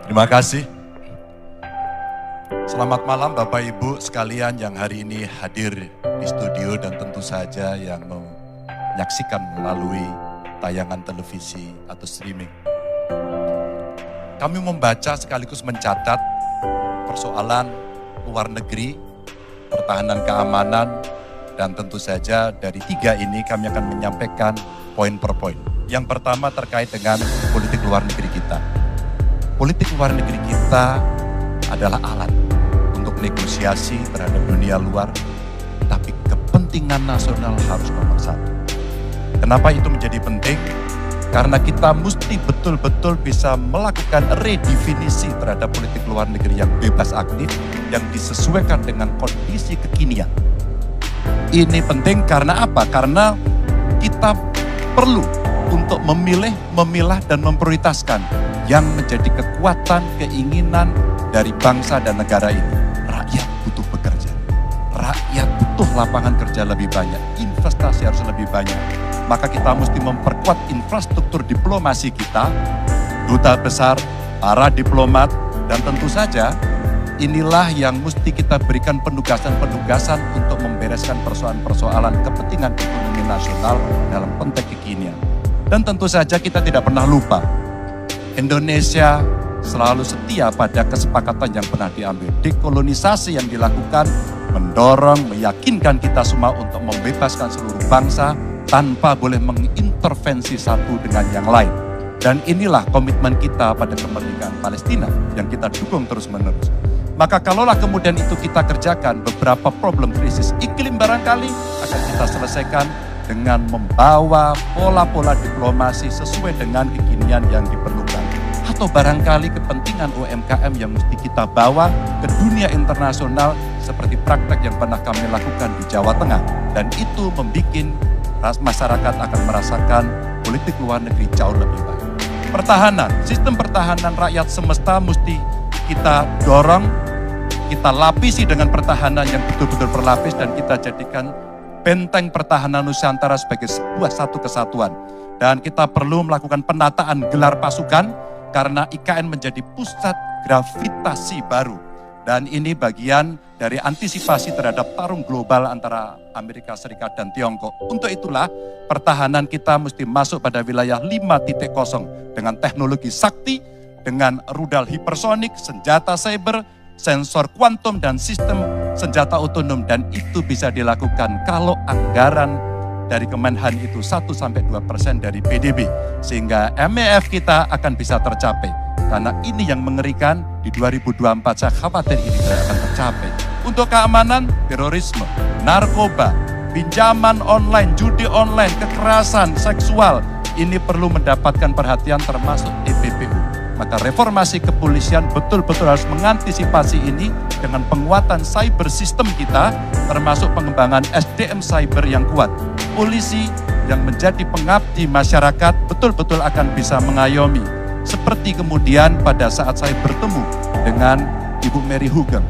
Terima kasih. Selamat malam Bapak Ibu sekalian yang hari ini hadir di studio dan tentu saja yang menyaksikan melalui tayangan televisi atau streaming. Kami membaca sekaligus mencatat persoalan luar negeri, pertahanan keamanan, dan tentu saja dari 3 ini kami akan menyampaikan poin per poin. Yang pertama terkait dengan politik luar negeri kita. Politik luar negeri kita adalah alat untuk negosiasi terhadap dunia luar, tapi kepentingan nasional harus nomor 1. Kenapa itu menjadi penting? Karena kita mesti betul-betul bisa melakukan redefinisi terhadap politik luar negeri yang bebas aktif, yang disesuaikan dengan kondisi kekinian. Ini penting karena apa? Karena kita perlu untuk memilih, memilah, dan memprioritaskan yang menjadi kekuatan, keinginan dari bangsa dan negara ini. Rakyat butuh bekerja. Rakyat butuh lapangan kerja lebih banyak. Investasi harus lebih banyak. Maka kita mesti memperkuat infrastruktur diplomasi kita, duta besar, para diplomat, dan tentu saja inilah yang mesti kita berikan penugasan-penugasan untuk membereskan persoalan-persoalan kepentingan ekonomi nasional dalam konteks kekinian. Dan tentu saja kita tidak pernah lupa, Indonesia selalu setia pada kesepakatan yang pernah diambil. Dekolonisasi yang dilakukan mendorong, meyakinkan kita semua untuk membebaskan seluruh bangsa tanpa boleh mengintervensi satu dengan yang lain. Dan inilah komitmen kita pada kemerdekaan Palestina yang kita dukung terus-menerus. Maka kalaulah kemudian itu kita kerjakan, beberapa problem krisis iklim barangkali akan kita selesaikan dengan membawa pola-pola diplomasi sesuai dengan kekinian yang diperlukan. Atau barangkali kepentingan UMKM yang mesti kita bawa ke dunia internasional seperti praktek yang pernah kami lakukan di Jawa Tengah. Dan itu membuat masyarakat akan merasakan politik luar negeri jauh lebih baik. Pertahanan, sistem pertahanan rakyat semesta mesti kita dorong, kita lapisi dengan pertahanan yang betul-betul berlapis dan kita jadikan benteng pertahanan Nusantara sebagai sebuah satu kesatuan. Dan kita perlu melakukan penataan gelar pasukan karena IKN menjadi pusat gravitasi baru. Dan ini bagian dari antisipasi terhadap tarung global antara Amerika Serikat dan Tiongkok. Untuk itulah pertahanan kita mesti masuk pada wilayah 5.0 dengan teknologi sakti, dengan rudal hipersonik, senjata cyber, sensor kuantum, dan sistem senjata otonom. Dan itu bisa dilakukan kalau anggaran dari Kemenhan itu 1-2% dari PDB. Sehingga MEF kita akan bisa tercapai. Karena ini yang mengerikan, di 2024 saya khawatir ini tidak akan tercapai. Untuk keamanan, terorisme, narkoba, pinjaman online, judi online, kekerasan seksual, ini perlu mendapatkan perhatian termasuk EPPU. Maka reformasi kepolisian betul-betul harus mengantisipasi ini dengan penguatan cyber system kita, termasuk pengembangan SDM cyber yang kuat. Polisi yang menjadi pengabdi masyarakat betul-betul akan bisa mengayomi. Seperti kemudian pada saat saya bertemu dengan Ibu Mary Hugeng.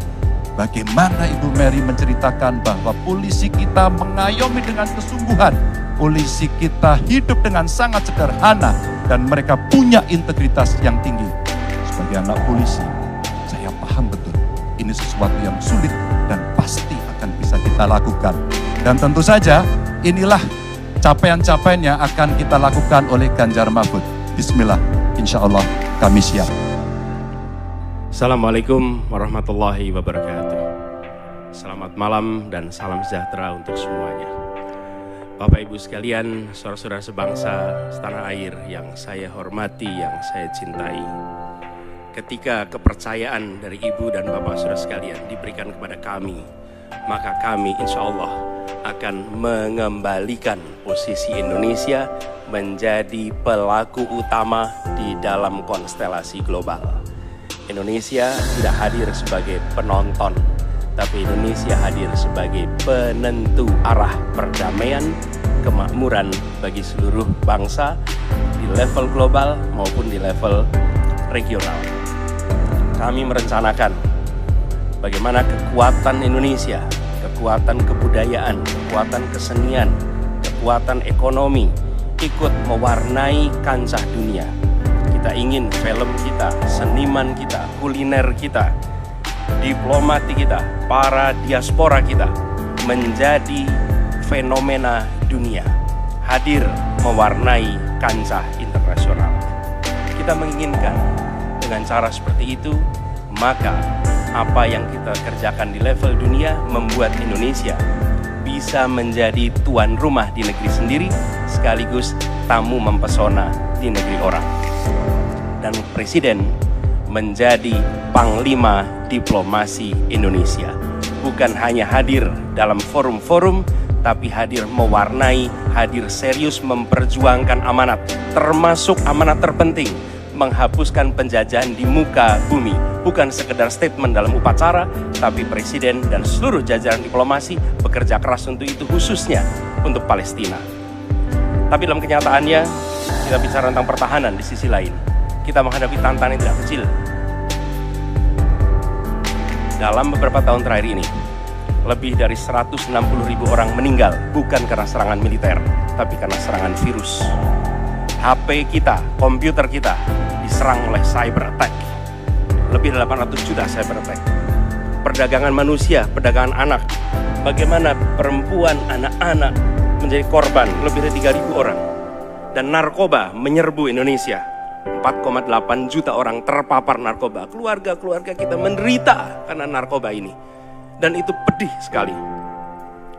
Bagaimana Ibu Mary menceritakan bahwa polisi kita mengayomi dengan kesungguhan. Polisi kita hidup dengan sangat sederhana dan mereka punya integritas yang tinggi. Sebagai anak polisi, saya paham betul ini sesuatu yang sulit dan pasti akan bisa kita lakukan. Dan tentu saja inilah capaian-capaian yang akan kita lakukan oleh Ganjar Mahfud. Bismillah, insya Allah kami siap. Assalamualaikum warahmatullahi wabarakatuh. Selamat malam dan salam sejahtera untuk semuanya. Bapak Ibu sekalian, saudara-saudara sebangsa, setanah air yang saya hormati, yang saya cintai. Ketika kepercayaan dari Ibu dan Bapak saudara sekalian diberikan kepada kami, maka kami insya Allah akan mengembalikan posisi Indonesia menjadi pelaku utama di dalam konstelasi global. Indonesia tidak hadir sebagai penonton, tapi Indonesia hadir sebagai penentu arah perdamaian, kemakmuran bagi seluruh bangsa di level global maupun di level regional. Kami merencanakan bagaimana kekuatan Indonesia, kekuatan kebudayaan, kekuatan kesenian, kekuatan ekonomi ikut mewarnai kancah dunia. Kita ingin film kita, seniman kita, kuliner kita, diplomati kita, para diaspora kita menjadi fenomena dunia, hadir mewarnai kancah internasional. Kita menginginkan dengan cara seperti itu, maka apa yang kita kerjakan di level dunia membuat Indonesia bisa menjadi tuan rumah di negeri sendiri, sekaligus tamu mempesona di negeri orang. Dan Presiden menjadi panglima diplomasi Indonesia. Bukan hanya hadir dalam forum-forum, tapi hadir mewarnai, hadir serius memperjuangkan amanat, termasuk amanat terpenting, menghapuskan penjajahan di muka bumi. Bukan sekedar statement dalam upacara, tapi Presiden dan seluruh jajaran diplomasi bekerja keras untuk itu, khususnya untuk Palestina. Tapi dalam kenyataannya, kita bicara tentang pertahanan di sisi lain. Kita menghadapi tantangan yang tidak kecil. Dalam beberapa tahun terakhir ini, lebih dari 160.000 orang meninggal, bukan karena serangan militer, tapi karena serangan virus. HP kita, komputer kita, diserang oleh cyber attack. Lebih dari 800 juta cyber attack. Perdagangan manusia, perdagangan anak. Bagaimana perempuan, anak-anak menjadi korban, lebih dari 3.000 orang. Dan narkoba menyerbu Indonesia. 4,8 juta orang terpapar narkoba. Keluarga-keluarga kita menderita karena narkoba ini. Dan itu pedih sekali.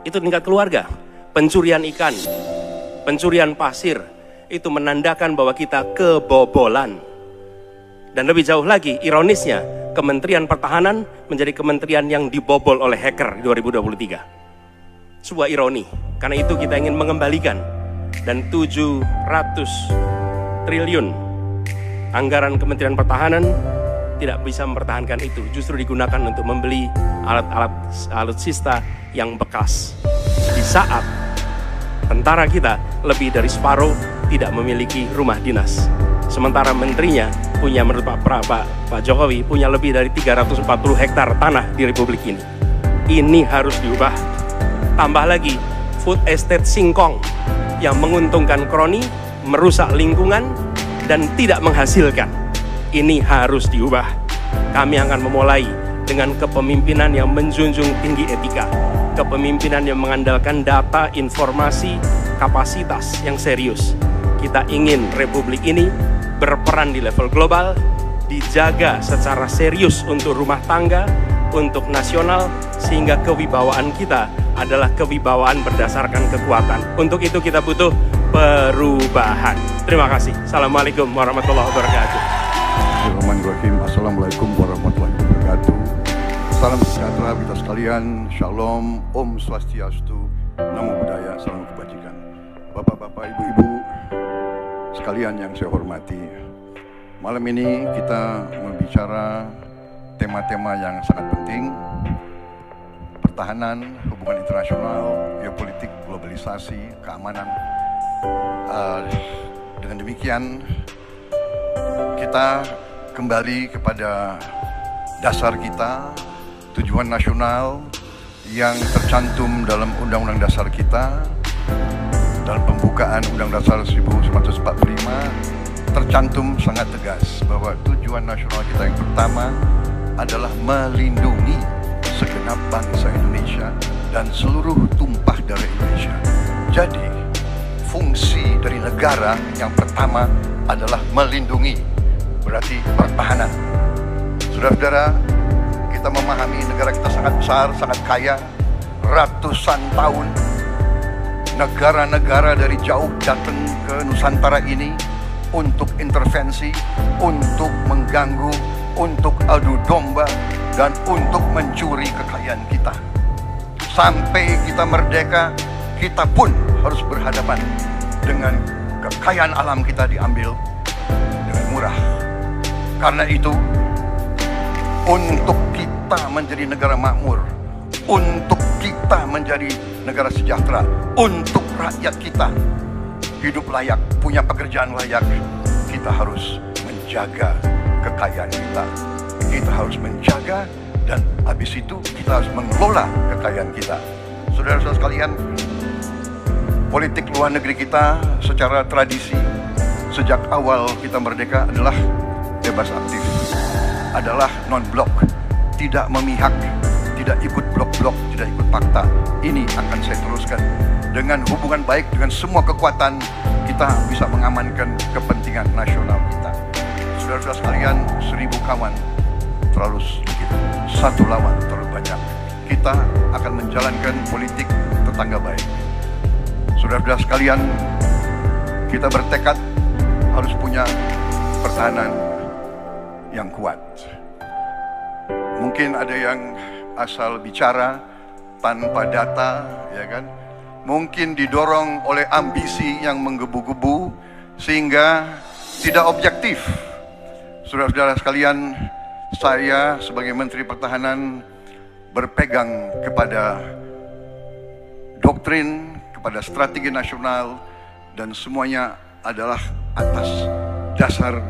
Itu tingkat keluarga. Pencurian ikan, pencurian pasir, itu menandakan bahwa kita kebobolan. Dan lebih jauh lagi, ironisnya, Kementerian Pertahanan menjadi kementerian yang dibobol oleh hacker 2023. Sebuah ironi, karena itu kita ingin mengembalikan. Dan 700 triliun anggaran Kementerian Pertahanan tidak bisa mempertahankan itu, justru digunakan untuk membeli alat-alat alutsista yang bekas. Di saat tentara kita lebih dari separuh tidak memiliki rumah dinas. Sementara menterinya punya, menurut Pak Jokowi, punya lebih dari 340 hektar tanah di Republik ini. Ini harus diubah. Tambah lagi, food estate singkong yang menguntungkan kroni, merusak lingkungan, dan tidak menghasilkan. Ini harus diubah. Kami akan memulai dengan kepemimpinan yang menjunjung tinggi etika, kepemimpinan yang mengandalkan data, informasi, kapasitas yang serius. Kita ingin Republik ini berperan di level global, dijaga secara serius untuk rumah tangga, untuk nasional, sehingga kewibawaan kita adalah kewibawaan berdasarkan kekuatan. Untuk itu kita butuh perubahan. Terima kasih. Assalamualaikum warahmatullahi wabarakatuh. Bismillahirrahmanirrahim. Assalamualaikum warahmatullahi wabarakatuh. Salam sejahtera kita sekalian. Shalom, Om Swastiastu, Namo Buddhaya, salam kebajikan. Bapak-bapak, ibu-ibu sekalian yang saya hormati, malam ini kita membicara tema-tema yang sangat penting: pertahanan, hubungan internasional, geopolitik, globalisasi, keamanan. Dengan demikian, kita kembali kepada dasar kita, tujuan nasional yang tercantum dalam Undang-Undang Dasar kita. Dalam pembukaan Undang Dasar 1945 tercantum sangat tegas bahwa tujuan nasional kita yang pertama adalah melindungi segenap bangsa Indonesia dan seluruh tumpah darah Indonesia. Jadi, fungsi dari negara yang pertama adalah melindungi, berarti pertahanan. Saudara-saudara, kita memahami negara kita sangat besar, sangat kaya, ratusan tahun negara-negara dari jauh datang ke Nusantara ini untuk intervensi, untuk mengganggu, untuk adu domba, dan untuk mencuri kekayaan kita. Sampai kita merdeka, kita pun harus berhadapan dengan kekayaan alam kita diambil dengan murah. Karena itu, untuk kita menjadi negara makmur, untuk kita menjadi negara sejahtera, untuk rakyat kita hidup layak, punya pekerjaan layak, kita harus menjaga kekayaan kita. Kita harus menjaga, dan habis itu kita harus mengelola kekayaan kita. Saudara-saudara sekalian, politik luar negeri kita secara tradisi sejak awal kita merdeka adalah bebas aktif, adalah non-blok, tidak memihak, tidak ikut blok-blok, tidak ikut fakta. Ini akan saya teruskan. Dengan hubungan baik dengan semua kekuatan, kita bisa mengamankan kepentingan nasional kita. Saudara-saudara sekalian, 1000 kawan terlalu sedikit, 1 lawan terlalu banyak. Kita akan menjalankan politik tetangga baik. Saudara-saudara sekalian, kita bertekad harus punya pertahanan yang kuat. Mungkin ada yang asal bicara tanpa data, ya kan? Mungkin didorong oleh ambisi yang menggebu-gebu sehingga tidak objektif. Saudara-saudara sekalian, saya sebagai Menteri Pertahanan berpegang kepada doktrin, kepada strategi nasional, dan semuanya adalah atas dasar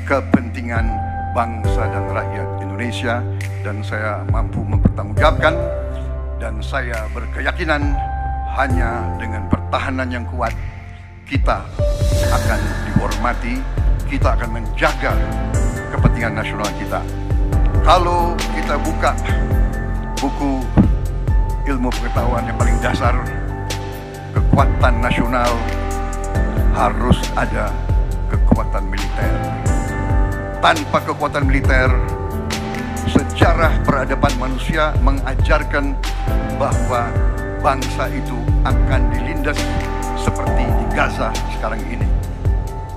kepentingan bangsa dan rakyat Indonesia, dan saya mampu mempertanggungjawabkan, dan saya berkeyakinan hanya dengan pertahanan yang kuat kita akan dihormati, kita akan menjaga kepentingan nasional kita. Kalau kita buka buku ilmu pengetahuan yang paling dasar, kekuatan nasional harus ada kekuatan militer. Tanpa kekuatan militer, sejarah peradaban manusia mengajarkan bahwa bangsa itu akan dilindas seperti di Gaza sekarang ini.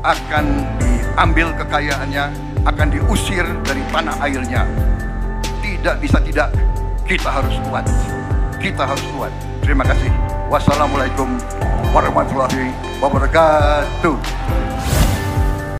Akan diambil kekayaannya, akan diusir dari tanah airnya. Tidak bisa tidak, kita harus kuat. Kita harus kuat. Terima kasih. Wassalamualaikum warahmatullahi wabarakatuh.